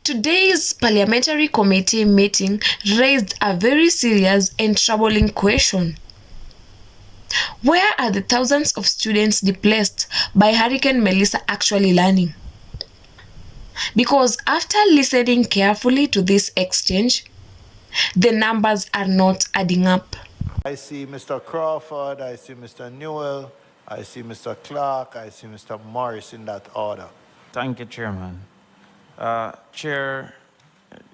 Today's parliamentary committee meeting raised a very serious and troubling question. Where are the thousands of students displaced by Hurricane Melissa actually learning? Because after listening carefully to this exchange, the numbers are not adding up. I see Mr. Crawford, I see Mr. Newell, I see Mr. Clark, I see Mr. Morris in that order. Thank you, Chairman. Chair,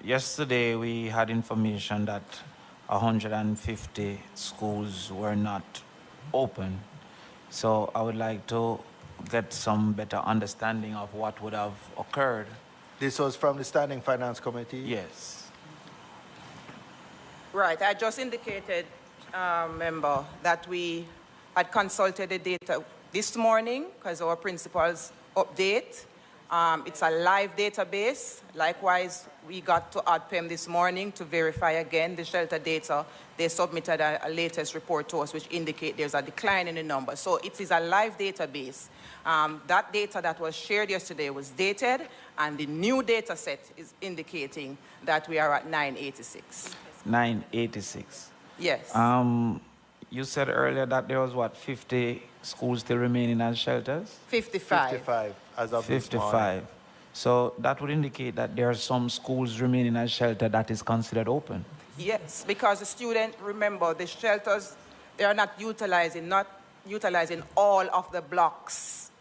yesterday we had information that 150 schools were not open. So I would like to get some better understanding of what would have occurred. This was from the Standing Finance Committee? Yes. Right, I just indicated, member, that we had consulted the data this morning because our principals update. It's a live database. Likewise, we got to ADPEM this morning to verify again the shelter data. They submitted a latest report to us which indicate there's a decline in the number. So it is a live database. That data that was shared yesterday was dated, and the new data set is indicating that we are at 986. 986. Yes. You said earlier that there was, what, 50 schools still remaining as shelters? 55. 55 as of this morning. 55. So that would indicate that there are some schools remaining as shelter that is considered open. Yes, because the student, remember, the shelters, they are not utilizing all of the blocks,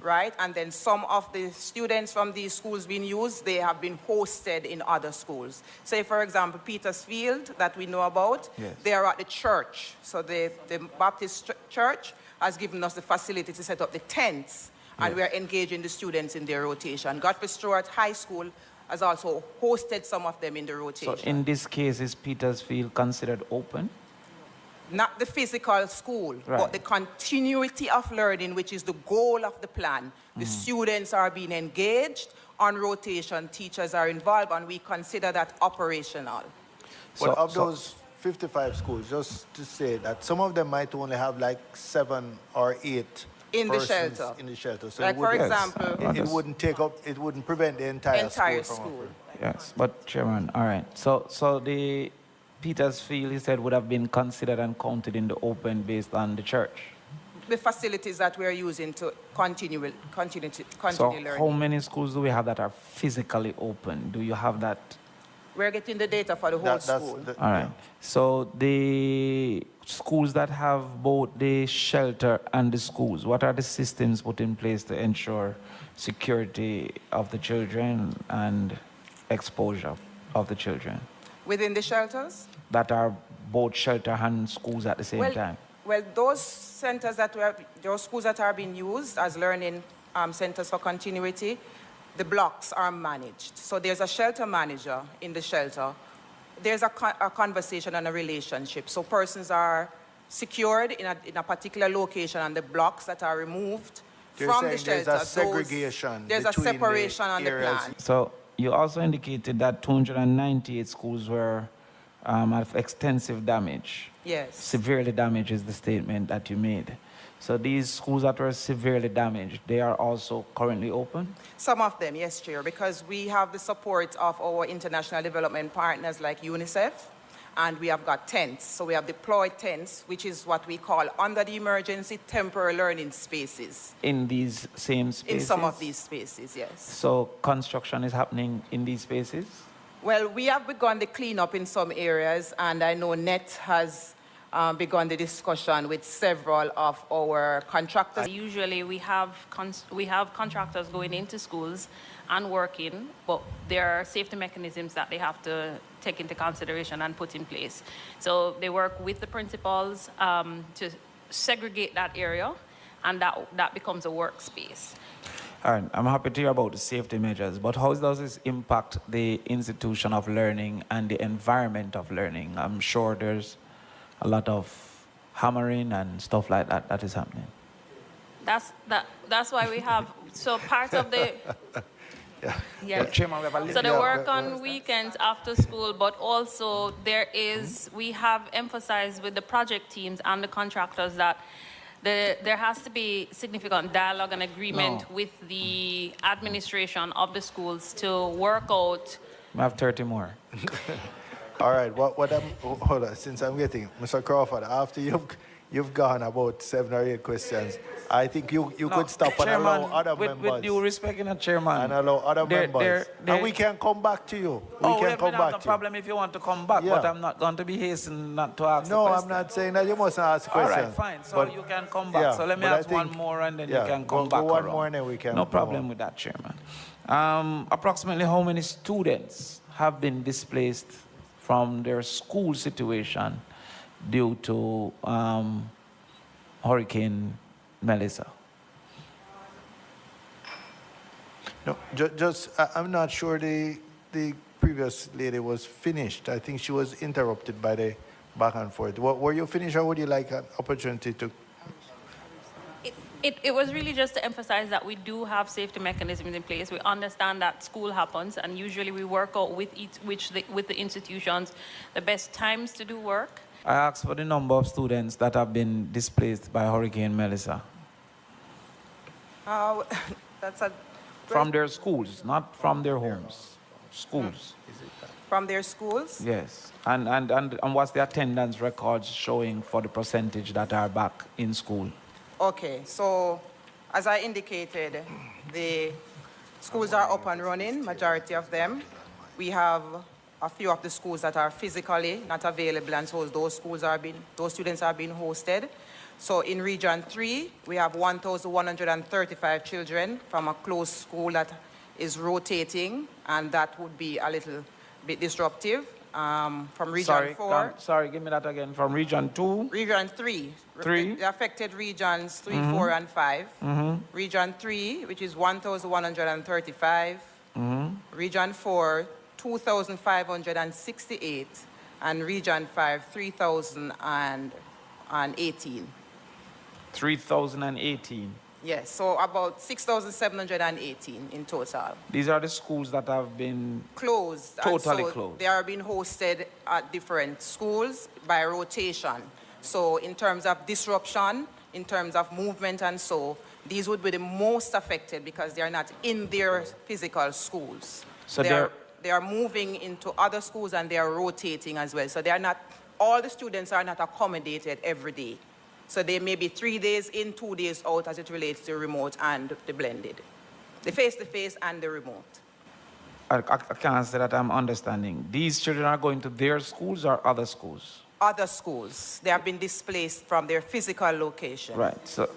right? And then some of the students from these schools being used, they have been hosted in other schools. Say, for example, Petersfield, that we know about, yes, they are at the church. So the Baptist church has given us the facility to set up the tents, and we are engaging the students in their rotation. Godfrey Stewart High School has also hosted some of them in the rotation. So in this case, is Petersfield considered open? Not the physical school, but the continuity of learning, which is the goal of the plan. The students are being engaged on rotation, teachers are involved, and we consider that operational. But of those 55 schools, just to say that some of them might only have like 7 or 8 in the persons shelter. in the shelter. So like, for example, it wouldn't prevent the entire school from operating. Yes, but Chairman, all right. So the Petersfield, he said, would have been considered and counted in the open based on the church. The facilities that we are using to continue So learning. how many schools do we have that are physically open? Do you have that? We're getting the data for the whole school. All right. So the schools that have both the shelter and the schools, what are the systems put in place to ensure security of the children and exposure of the children? Within the shelters? That are both shelter and schools at the same time? Well, those centers those schools that are being used as learning centers for continuity, the blocks are managed. So there's a shelter manager in the shelter. There's a conversation and a relationship. So persons are secured in a particular location, and the blocks that are removed from the shelter. There's a segregation. There's a separation on the plan. So you also indicated that 298 schools were of extensive damage. Yes. Severely damaged is the statement that you made. So these schools that were severely damaged, they are also currently open? Some of them, yes, Chair, because we have the support of our international development partners like UNICEF, and we have got tents. So we have deployed tents, which is what we call under the emergency temporary learning spaces. In these same spaces? In some of these spaces, yes. So construction is happening in these spaces? Well, we have begun the cleanup in some areas, and I know NET has begun the discussion with several of our contractors. Usually we have contractors going into schools and working, but there are safety mechanisms that they have to take into consideration and put in place. So they work with the principals to segregate that area, and that becomes a workspace. All right, I'm happy to hear about the safety measures, but how does this impact the institution of learning and the environment of learning? I'm sure there's a lot of hammering and stuff like that that is happening. That's why we have, so part of the, so they work on weekends after school, but also we have emphasized with the project teams and the contractors that There has to be significant dialogue and agreement No. with the administration of the schools to work out. I have 30 more. All right, hold on, since I'm getting, Mr. Crawford, after you've gone about 7 or 8 questions, I think you No, could stop and Chairman, allow other with members. due respect, Chairman. And allow other members. there- And we can come back to you. We Oh, can we come have no back to problem if you want to come back, Yeah. but I'm not going to be hastening not to ask No, the I'm question. not saying that you must ask All questions. right, fine. So but- you can come back. yeah, So let me but I ask one think- more and then yeah, you can come go back one around. more and then we can No go problem on. with that, Chairman. Approximately how many students have been displaced from their school situation due to Hurricane Melissa? No, I'm not sure the previous lady was finished. I think she was interrupted by the back and forth. Were you finished, or would you like an opportunity to? It was really just to emphasize that we do have safety mechanisms in place. We understand that school happens, and usually we work out with with the institutions the best times to do work. I asked for the number of students that have been displaced by Hurricane Melissa That's a from their schools, not from their homes. Schools. from their schools. Yes. And what's the attendance records showing for the percentage that are back in school? Okay, so as I indicated, the schools are up and running, majority of them. We have a few of the schools that are physically not available, and so those students are being hosted. So in Region 3, we have 1,135 children from a closed school that is rotating, and that would be a little bit disruptive. From Region 4. Sorry, give me that again. From Region 2? Region 3. 3? The affected regions 3, 4, and 5. Region 3, which is 1,135. Region 4, 2,568. And Region 5, 3,018. 3,018. Yes, so about 6,718 in total. These are the schools that have been Closed. Totally and so closed. They are being hosted at different schools by rotation. So in terms of disruption, in terms of movement and so, these would be the most affected because they are not in their physical schools. So they are moving into other schools and they are rotating as well. So they are not, all the students are not accommodated every day. So they may be 3 days in, 2 days out as it relates to remote and the blended. The face-to-face and the remote. I can't say that I'm understanding. These children are going to their schools or other schools? Other schools. They have been displaced from their physical location. Right. So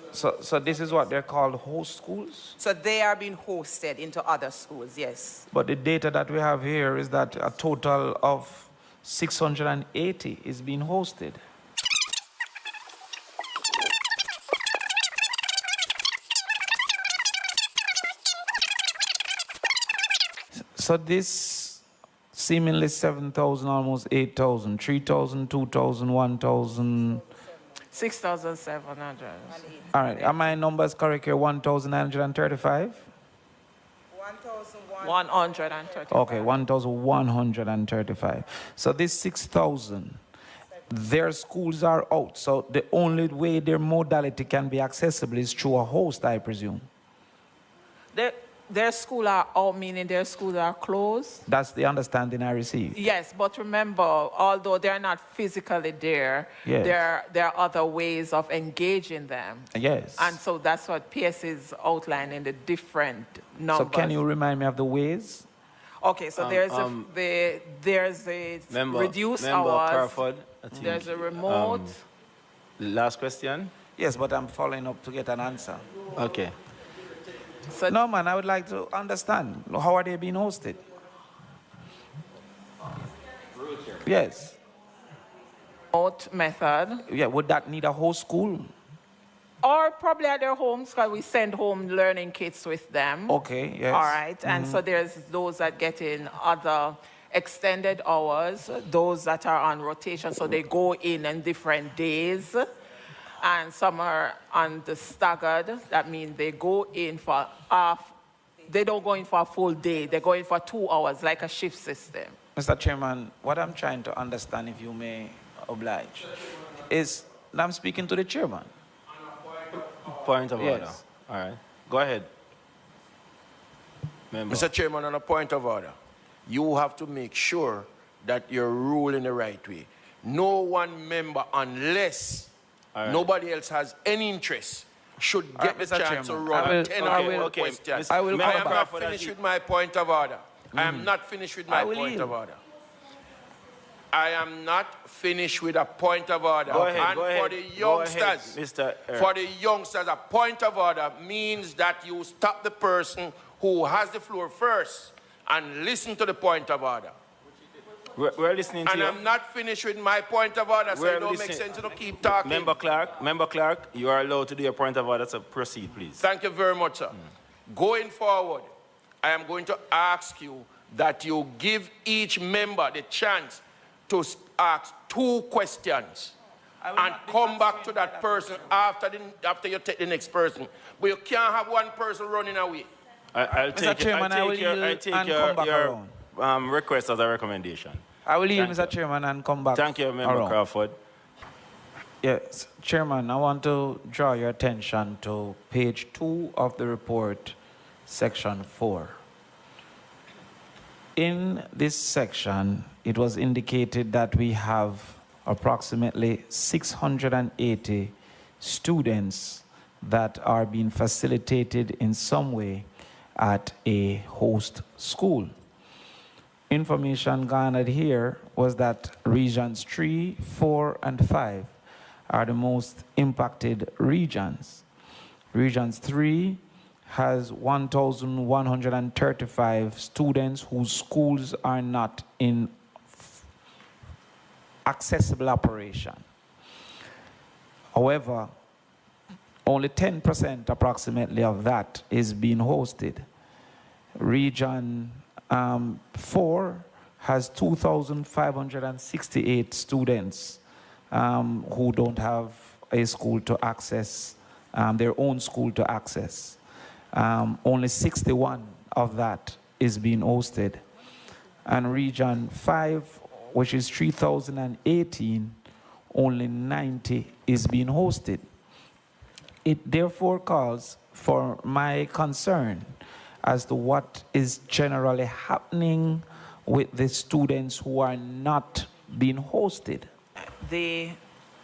this is what they're called host schools? So they are being hosted into other schools, yes. But the data that we have here is that a total of 680 is being hosted. So this seemingly 7,000, almost 8,000, 3,000, 2,000, 1,000. 6,700. All right, are my numbers correct here? 1,935? 135. Okay, 1,135. So this 6,000, their schools are out. So the only way their modality can be accessible is through a host, I presume. Their school are out, meaning their schools are closed? That's the understanding I received. Yes, but remember, although they're not physically there, Yes. there are other ways of engaging them. Yes. And so that's what PS is outlining, the different numbers. So can you remind me of the ways? Okay, so there's a reduced Member hours. Crawford, I think, There's a remote. last question. Yes, but I'm following up to get an answer. Okay. So No, man, I would like to understand. How are they being hosted? Yes. remote method. Yeah, would that need a whole school? Or probably at their homes, because we send home learning kits with them. Okay, yes. All right, and so there's those that get in other extended hours, those that are on rotation, so they go in different days. And some are on the staggered, that means they go in for they don't go in for a full day, they go in for 2 hours, like a shift system. Mr. Chairman, what I'm trying to understand, if you may oblige, is I'm speaking to the chairman. Point of order. Yes. All right. Go ahead. Member. Mr. Chairman, on a point of order, you have to make sure that you're ruling the right way. No one member, unless nobody else has any interest, should get the Mr. chance to Chairman, run 10 or okay. questions. I will I come am back not for finished with my point of order. I am not finished with my will point yield. of order. I am not finished with a point of order. Go ahead, and go for ahead. the Go ahead, youngsters, Mr. for the youngsters, a point of order means that you stop the person who has the floor first and listen to the point of order. We're listening to And you. I'm not finished with my point of order, so We're it don't make listening. sense to keep talking. Member Clark, you are allowed to do your point of order, so proceed, please. Thank you very much, sir. Going forward, I am going to ask you that you give each member the chance to ask 2 questions and come back to that person after you take the next person. But you can't have one person running away. I'll Mr. Chairman, I will yield and come back around. request as a recommendation. I will yield, Thank Mr. Chairman, and come back. Thank you, Member around. Crawford. Yes, Chairman, I want to draw your attention to page 2 of the report, section 4. In this section, it was indicated that we have approximately 680 students that are being facilitated in some way at a host school. Information garnered here was that regions 3, 4, and 5 are the most impacted regions. Regions 3 has 1,135 students whose schools are not in accessible operation. However, only 10% approximately of that is being hosted. Region 4 has 2,568 students who don't have a school to access, their own school to access. Only 61 of that is being hosted. And region 5, which is 3,018, only 90 is being hosted. It therefore calls for my concern as to what is generally happening with the students who are not being hosted. The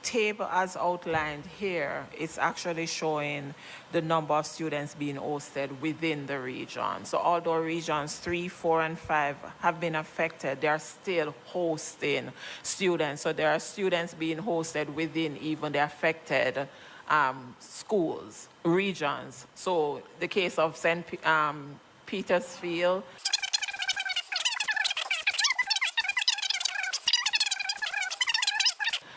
table as outlined here is actually showing the number of students being hosted within the region. So although regions 3, 4, and 5 have been affected, they are still hosting students. So there are students being hosted within even the affected schools, regions. So the case of St. Petersfield,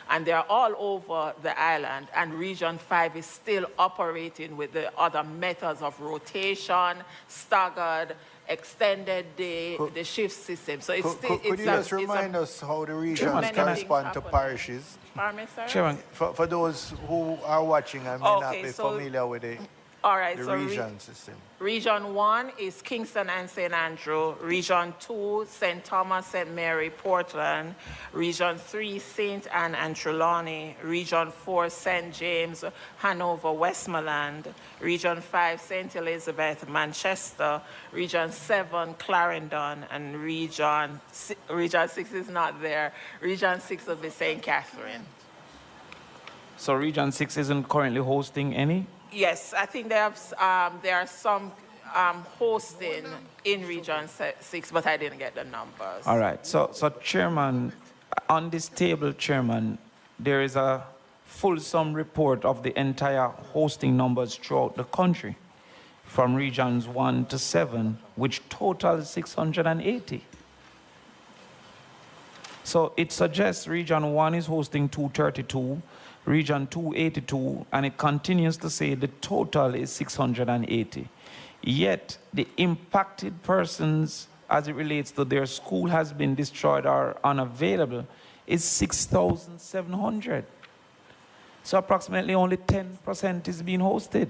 and they're all over the island, and Region 5 is still operating with the other methods of rotation, staggered, extended day, the shift system. So it's still... Could you just remind us how the regions correspond to parishes? Pardon me, sir? Chairman, For those who are watching and may not be familiar with the All right, the so region system. Region 1 is Kingston and St. Andrew. Region 2, St. Thomas, St. Mary, Portland. Region 3, St. Anne and Trelawney. Region 4, St. James, Hanover, Westmoreland. Region 5, St. Elizabeth, Manchester. Region 7, Clarendon. And Region 6 is not there. Region 6 will be St. Catherine. so Region 6 isn't currently hosting any? Yes, I think there are some hosting in Region 6, but I didn't get the numbers. All right, so Chairman, on this table, Chairman, there is a fulsome report of the entire hosting numbers throughout the country, from regions 1 to 7, which totals 680. So it suggests Region 1 is hosting 232, Region 2, 82, and it continues to say the total is 680. Yet, the impacted persons, as it relates to their school has been destroyed or unavailable, is 6,700. So approximately only 10% is being hosted.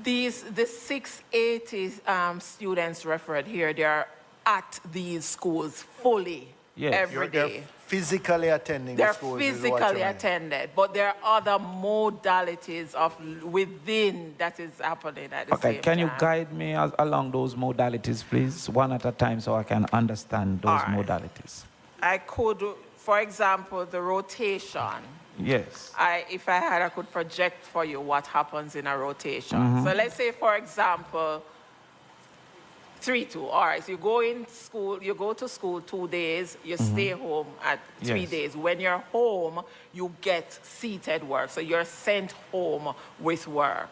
The 680 students referred here, they are at these schools fully Yes. every They're day. physically attending They're schools. is what you physically mean. attended, but there are other modalities of within that is happening at the Okay, same can time. you guide me along those modalities, please, one at a time, so I can understand those All right. modalities? I could, for example, the rotation. Yes. If I had, I could project for you what happens in a rotation. So let's say, for example, 3-2. All right, so you go in school, you go to school 2 days, you stay home at 3 Yes. days. When you're home, you get seated work. So you're sent home with work.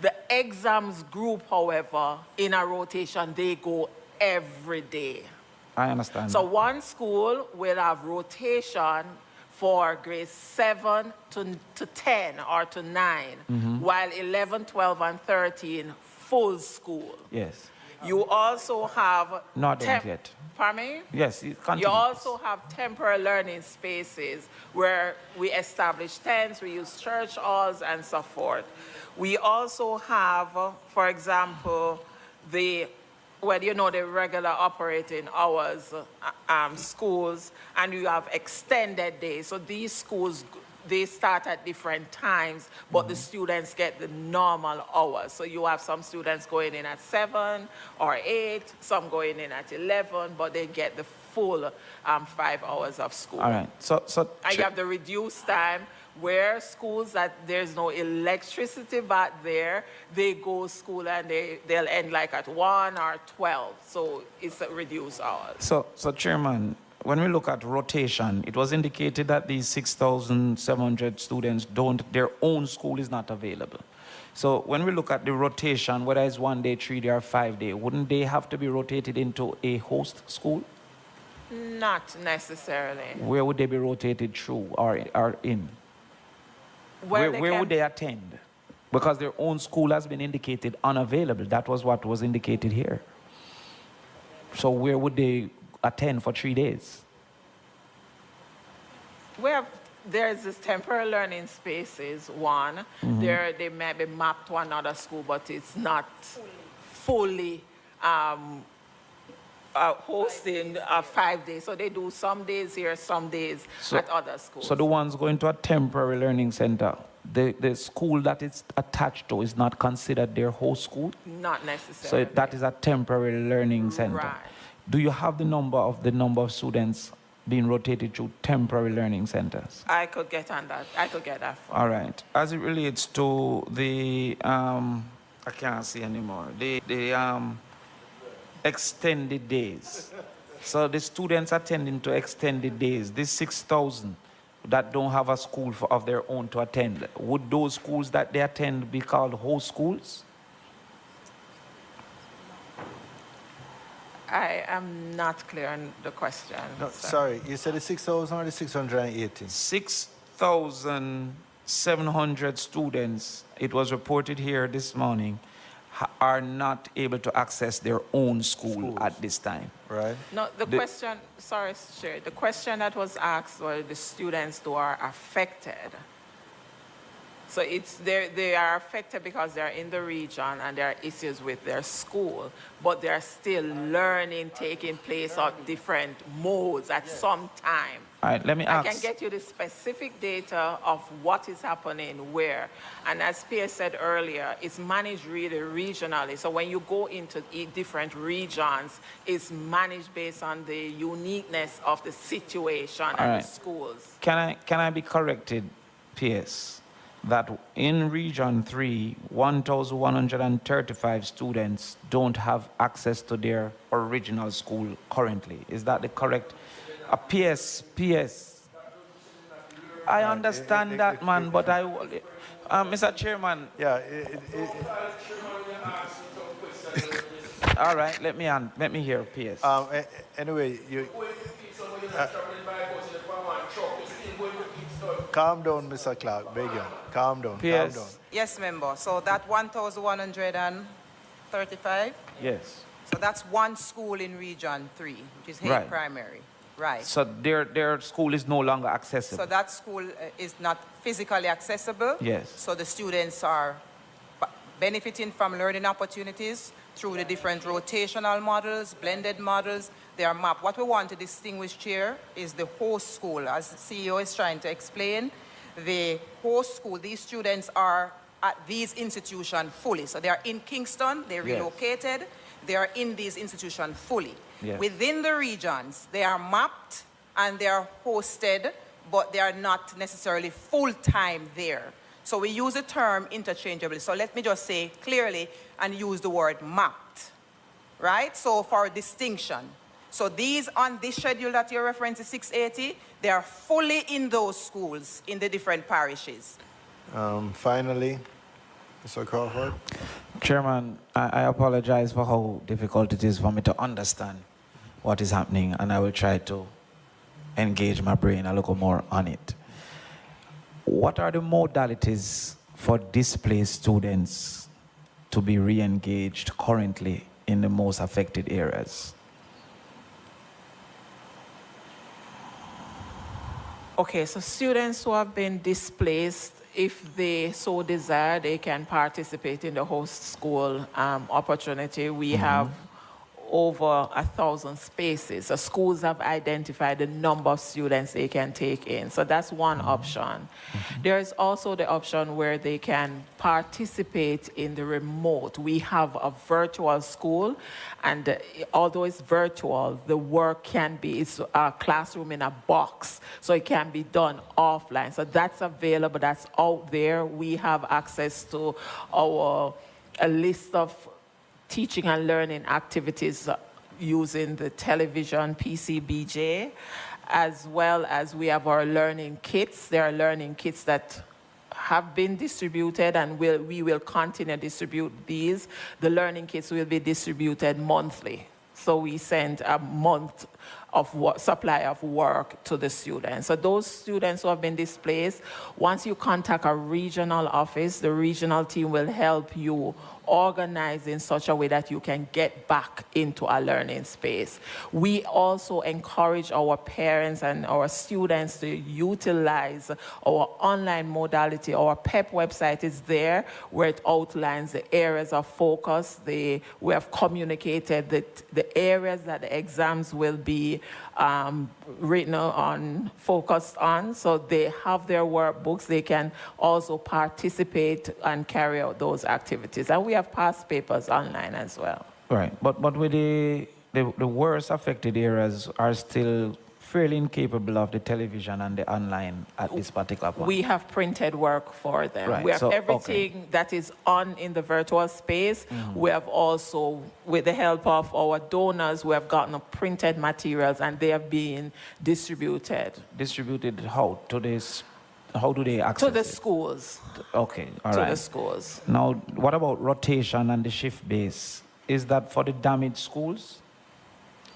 The exams group, however, in a rotation, they go every day. I understand. So one school will have rotation for grades 7 to 10 or to 9, while 11, 12, and 13, full school. Yes. You also have... No, I don't yet. Pardon me? Yes, You continue. also have temporary learning spaces where we establish tents, we use church halls, and so forth. We also have, for example, the regular operating hours, schools, and you have extended days. So these schools, they start at different times, but the students get the normal hours. So you have some students going in at 7 or 8, some going in at 11, but they get the full 5 hours of school. All right. And you have the reduced time where schools that there's no electricity back there, they go school and they'll end like at 1 or 12. So it's a reduced hours. So, Chairman, when we look at rotation, it was indicated that these 6,700 students their own school is not available. So when we look at the rotation, whether it's 1 day, 3 day, or 5 day, wouldn't they have to be rotated into a host school? Not necessarily. Where would they be rotated through or in? Where would they attend? Because their own school has been indicated unavailable. That was what was indicated here. So where would they attend for 3 days? There's this temporary learning spaces, one. They may be mapped to another school, but it's not fully hosting 5 days. So they do some days here, some days at other schools. So the ones going to a temporary learning center, the school that it's attached to is not considered their host school? Not necessarily. So that is a temporary learning center. Right. Do you have the number of students being rotated through temporary learning centers? I could get on that. I could get that for All right. As it relates to the, I can't see anymore, the extended days. So the students attending to extended days, these 6,000 that don't have a school of their own to attend, would those schools that they attend be called host schools? I am not clear on the question. No, sir. sorry, you said the 6,000 or the 680? 6,700 students, it was reported here this morning, are not able to access their own school at this time. Right. No, the question, sorry, Chair, the question that was asked were the students who are affected. So they are affected because they're in the region and there are issues with their school, but they're still learning taking place on different modes at some time. All right, let me ask. I can get you the specific data of what is happening where. And as Pierre said earlier, it's managed really regionally. So when you go into different regions, it's managed based on the uniqueness of the situation and the schools. Can I be corrected, PS, that in Region 3, 1,135 students don't have access to their original school currently? Is that the correct? PS. I understand that, man, but Mr. Chairman. Yeah. All right, let me hear PS. Anyway, calm down, Mr. Clark, beg you. Calm down, calm down. Yes, member. So that 1,135? Yes. So that's one school in Region 3, which is Hague Primary. Right. So their school is no longer accessible. So that school is not physically accessible. Yes. So the students are benefiting from learning opportunities, through the different rotational models, blended models. They are mapped. What we want to distinguish here is the host school. As the CEO is trying to explain, the host school, these students are at these institutions fully. So they are in Kingston, they relocated, they are in these institutions fully. Yes. Within the regions, they are mapped and they are hosted, but they are not necessarily full-time there. So we use the term interchangeably. So let me just say clearly and use the word mapped, right? So for distinction. So these on this schedule that you're referring to, 680, they are fully in those schools in the different parishes. Finally, Mr. Crawford. Chairman, I apologize for how difficult it is for me to understand what is happening, and I will try to engage my brain a little more on it. What are the modalities for displaced students to be re-engaged currently in the most affected areas? Okay, so students who have been displaced, if they so desire, they can participate in the host school opportunity. We have over 1,000 spaces. So schools have identified the number of students they can take in. So that's one option. There is also the option where they can participate in the remote. We have a virtual school, and although it's virtual, the work can be, it's a classroom in a box, so it can be done offline. So that's available, that's out there. We have access to a list of teaching and learning activities using the television PCBJ, as well as we have our learning kits. There are learning kits that have been distributed, and we will continue to distribute these. The learning kits will be distributed monthly. So we send a month of supply of work to the students. So those students who have been displaced, once you contact a regional office, the regional team will help you organize in such a way that you can get back into a learning space. We also encourage our parents and our students to utilize our online modality. Our PEP website is there where it outlines the areas of focus. We have communicated that the areas that the exams will be written on, focused on, so they have their workbooks. They can also participate and carry out those activities. And we have past papers online as well. Right, but with the worst affected areas are still fairly incapable of the television and the online at this particular point. We have printed work for them. Right, We have so, everything that is on in the virtual space. We have also, with the help of our donors, we have gotten printed materials, and they have been distributed. Distributed how? How do they access To the it? schools. Okay, all right. To the schools. Now, what about rotation and the shift base? Is that for the damaged schools?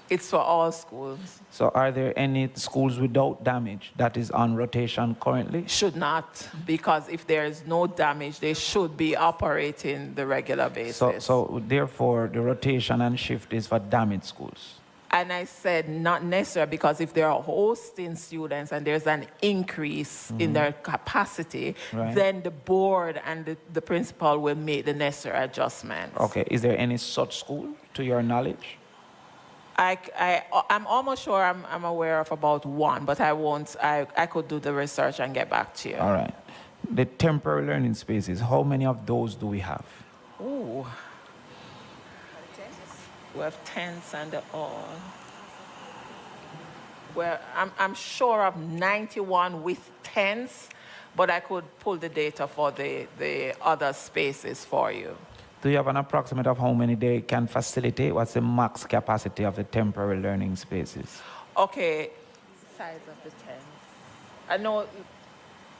It's for all schools. So are there any schools without damage that is on rotation currently? Should not, because if there is no damage, they should be operating the regular basis. So therefore, the rotation and shift is for damaged schools. And I said not necessarily, because if they are hosting students and there's an increase in their capacity, Right. then the board and the principal will make the necessary adjustments. Okay, is there any such school to your knowledge? I'm almost sure I'm aware of about one, but I could do the research and get back to you. All right. The temporary learning spaces, how many of those do we have? Ooh. We have tents and all. Well, I'm sure of 91 with tents, but I could pull the data for the other spaces for you. Do you have an approximate of how many they can facilitate? What's the max capacity of the temporary learning spaces? Okay, size of the tent. I know,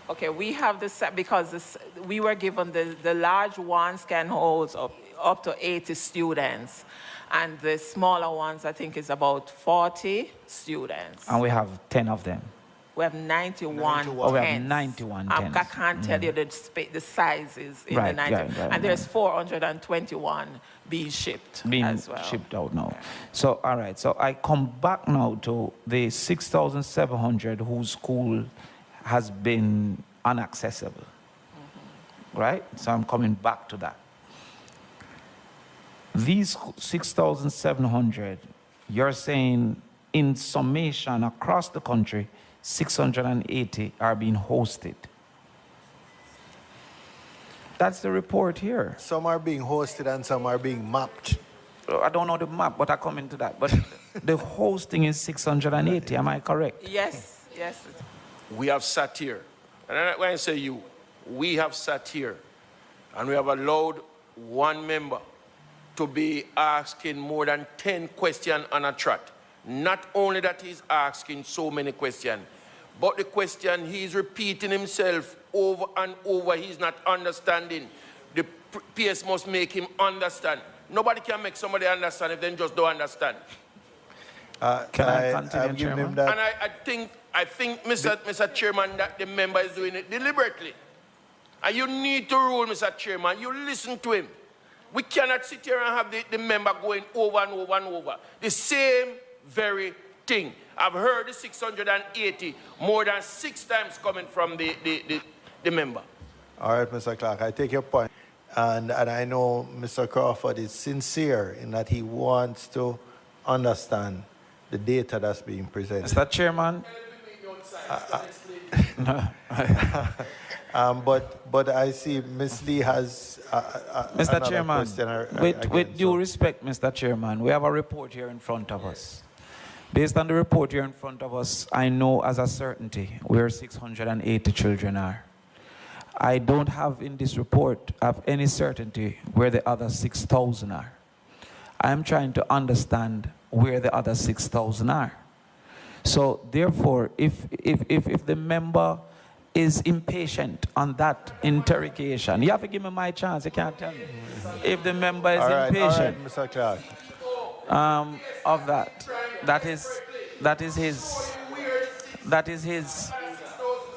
okay, we have the set because we were given the large ones can hold up to 80 students. And the smaller ones, I think, is about 40 students. And we have 10 of them. We have 91 tents. Oh, we have 91 tents. I can't tell you the sizes in Right, the 90. right, and there's 421 being shipped as well. Shipped out now. Okay. So, all right. So I come back now to the 6,700 whose school has been inaccessible. Right? So I'm coming back to that. These 6,700, you're saying in summation across the country, 680 are being hosted. That's the report here. Some are being hosted and some are being mapped. I don't know the map, but I come into that. But the hosting is 680, am I correct? Yes, yes. We have sat here, and when I say you, we have sat here, and we have allowed one member to be asking more than 10 questions on a trot. Not only that he's asking so many questions, but the question he's repeating himself over and over, he's not understanding. The PS must make him understand. Nobody can make somebody understand if they just don't understand. Can I continue, Chairman? And I think, Mr. Chairman, that the member is doing it deliberately. And you need to rule, Mr. Chairman. You listen to him. We cannot sit here and have the member going over and over and over. The same very thing. I've heard the 680 more than 6 times coming from the member. All right, Mr. Clark, I take your point. And I know Mr. Crawford is sincere in that he wants to understand the data that's being presented. Mr. Chairman? But I see Ms. Lee has Mr. Chairman, question with due respect, Mr. Chairman, we have a report here in front of us. Based on the report here in front of us, I know as a certainty where 680 children are. I don't have in this report of any certainty where the other 6,000 are. I am trying to understand where the other 6,000 are. So therefore, if the member is impatient on that interrogation, you have to give me my chance, you can't tell me. If the member is impatient, Mr. Clark. Of that is his.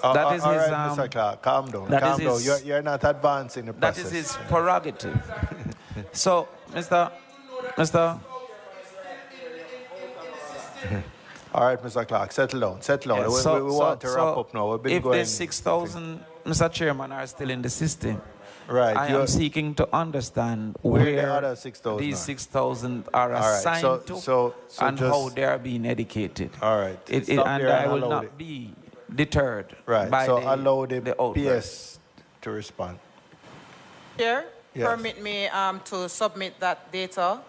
All right, Mr. Clark, calm down. Calm down. You're not advancing the process. That is his prerogative. So, Mr. All right, Mr. Clark, settle down. Settle down. Yes, we want to wrap up now. We've been if going. the 6,000, Mr. Chairman, are still in the system, right, I am seeking to understand where where the other 6,000 these 6,000 are assigned to and how they are being educated. All right. And I will not be deterred by allow the outbreak. PS to respond. Chair, Yes. permit me to submit that data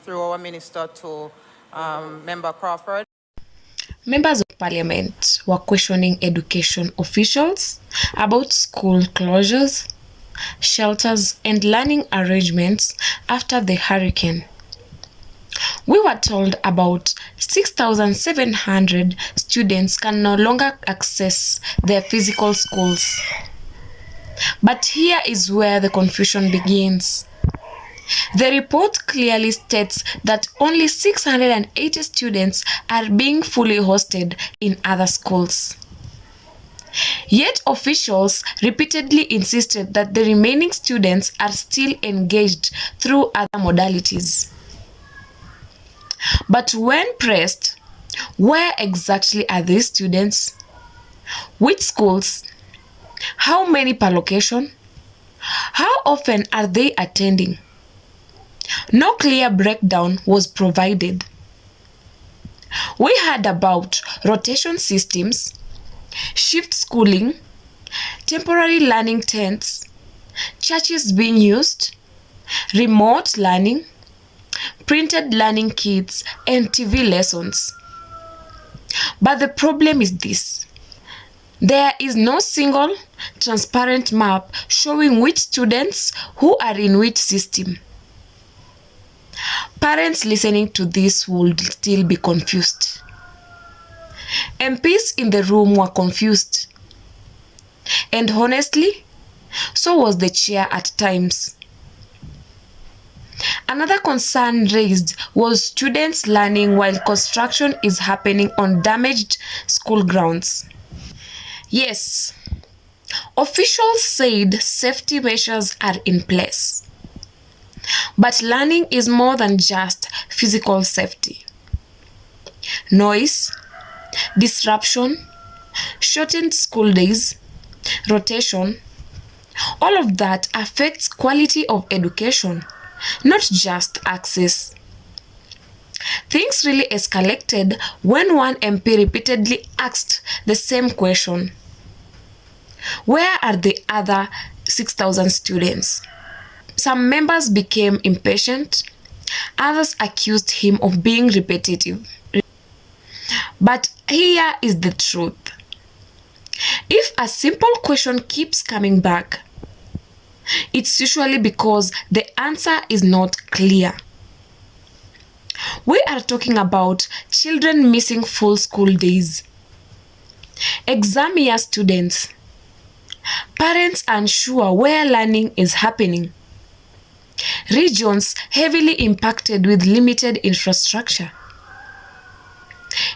through our minister to Member Crawford. Members of Parliament were questioning education officials about school closures, shelters, and learning arrangements after the hurricane. We were told about 6,700 students can no longer access their physical schools. But here is where the confusion begins. The report clearly states that only 680 students are being fully hosted in other schools. Yet officials repeatedly insisted that the remaining students are still engaged through other modalities. But when pressed, where exactly are these students? Which schools? How many per location? How often are they attending? No clear breakdown was provided. We heard about rotation systems, shift schooling, temporary learning tents, churches being used, remote learning, printed learning kits, and TV lessons. But the problem is this. There is no single transparent map showing which students who are in which system. Parents listening to this would still be confused. MPs in the room were confused. And honestly, so was the chair at times. Another concern raised was students learning while construction is happening on damaged school grounds. Yes, officials said safety measures are in place. But learning is more than just physical safety. Noise, disruption, shortened school days, rotation, all of that affects quality of education not just access. Things really escalated when one MP repeatedly asked the same question. Where are the other 6,000 students? Some members became impatient, others accused him of being repetitive. But here is the truth. If a simple question keeps coming back, it's usually because the answer is not clear. We are talking about children missing full school days, exam year students, parents unsure where learning is happening, regions heavily impacted with limited infrastructure.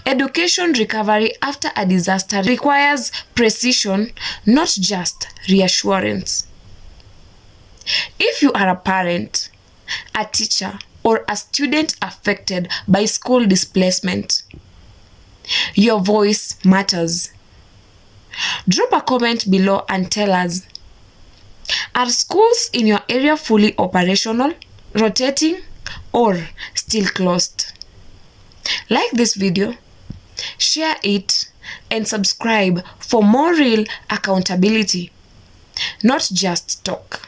Education recovery after a disaster requires precision, not just reassurance. If you are a parent, a teacher, or a student affected by school displacement, your voice matters. Drop a comment below and tell us, are schools in your area fully operational, rotating, or still closed? Like this video, share it, and subscribe for more real accountability, not just talk.